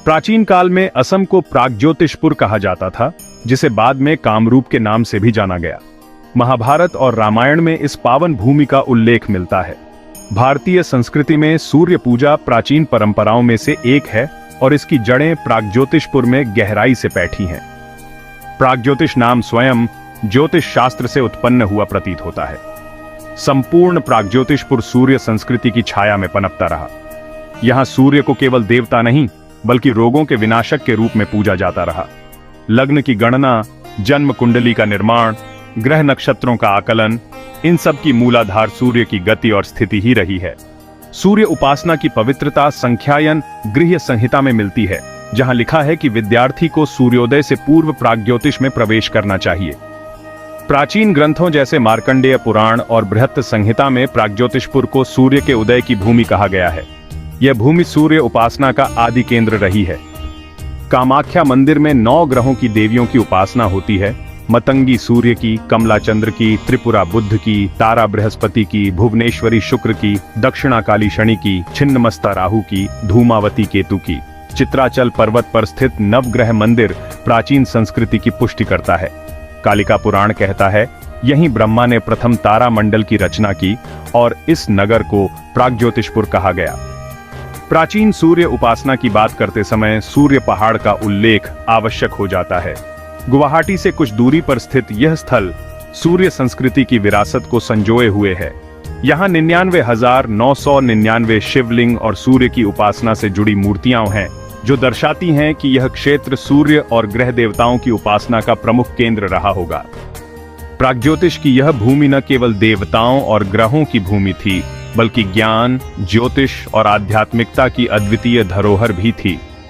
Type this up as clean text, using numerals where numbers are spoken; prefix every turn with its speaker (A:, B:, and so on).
A: प्राचीन काल में असम को प्रागज्योतिषपुर कहा जाता था, जिसे बाद में कामरूप के नाम से भी जाना गया। महाभारत और रामायण में इस पावन भूमि का उल्लेख मिलता है। भारतीय संस्कृति में सूर्य पूजा प्राचीन परंपराओं में से एक है और इसकी जड़ें प्रागज्योतिषपुर में गहराई से बैठी हैं। प्रागज्योतिष नाम स्वयं ज्योतिष शास्त्र से उत्पन्न हुआ प्रतीत होता है। संपूर्ण प्रागज्योतिषपुर सूर्य संस्कृति की छाया में पनपता रहा। यहां सूर्य को केवल देवता नहीं बल्कि रोगों के विनाशक के रूप में पूजा जाता रहा। लग्न की गणना, जन्म कुंडली का निर्माण, ग्रह नक्षत्रों का आकलन, इन सब की मूलाधार सूर्य की गति और स्थिति ही रही है। सूर्य उपासना की पवित्रता संख्यायन गृह्य संहिता में मिलती है, जहां लिखा है कि विद्यार्थी को सूर्योदय से पूर्व प्रागज्योतिष में प्रवेश करना चाहिए। प्राचीन ग्रंथों जैसे मार्कंडेय पुराण और बृहत् संहिता में प्रागज्योतिषपुर को सूर्य के उदय की भूमि कहा गया है। यह भूमि सूर्य उपासना का आदि केंद्र रही है। कामाख्या मंदिर में 9 ग्रहों की देवियों की उपासना होती है। मतंगी सूर्य की, कमला चंद्र की, त्रिपुरा बुध की, तारा बृहस्पति की, भुवनेश्वरी शुक्र की, दक्षिणा काली शनि की, छिन्नमस्ता राहु की, धूमावती केतु की। चित्राचल पर्वत पर स्थित नवग्रह मंदिर प्राचीन संस्कृति की पुष्टि करता है। कालिका पुराण कहता है, यहीं ब्रह्मा ने प्रथम तारा मंडल की रचना की और इस नगर को प्रागज्योतिषपुर कहा गया। प्राचीन सूर्य उपासना की बात करते समय सूर्य पहाड़ का उल्लेख आवश्यक हो जाता है। गुवाहाटी से कुछ दूरी पर स्थित यह स्थल सूर्य संस्कृति की विरासत को संजोए हुए है। यहाँ 99,999 शिवलिंग और सूर्य की उपासना से जुड़ी मूर्तियां हैं, जो दर्शाती हैं कि यह क्षेत्र सूर्य और ग्रह देवताओं की उपासना का प्रमुख केंद्र रहा होगा। प्रागज्योतिष की यह भूमि न केवल देवताओं और ग्रहों की भूमि थी, बल्कि ज्ञान, ज्योतिष और आध्यात्मिकता की अद्वितीय धरोहर भी थी।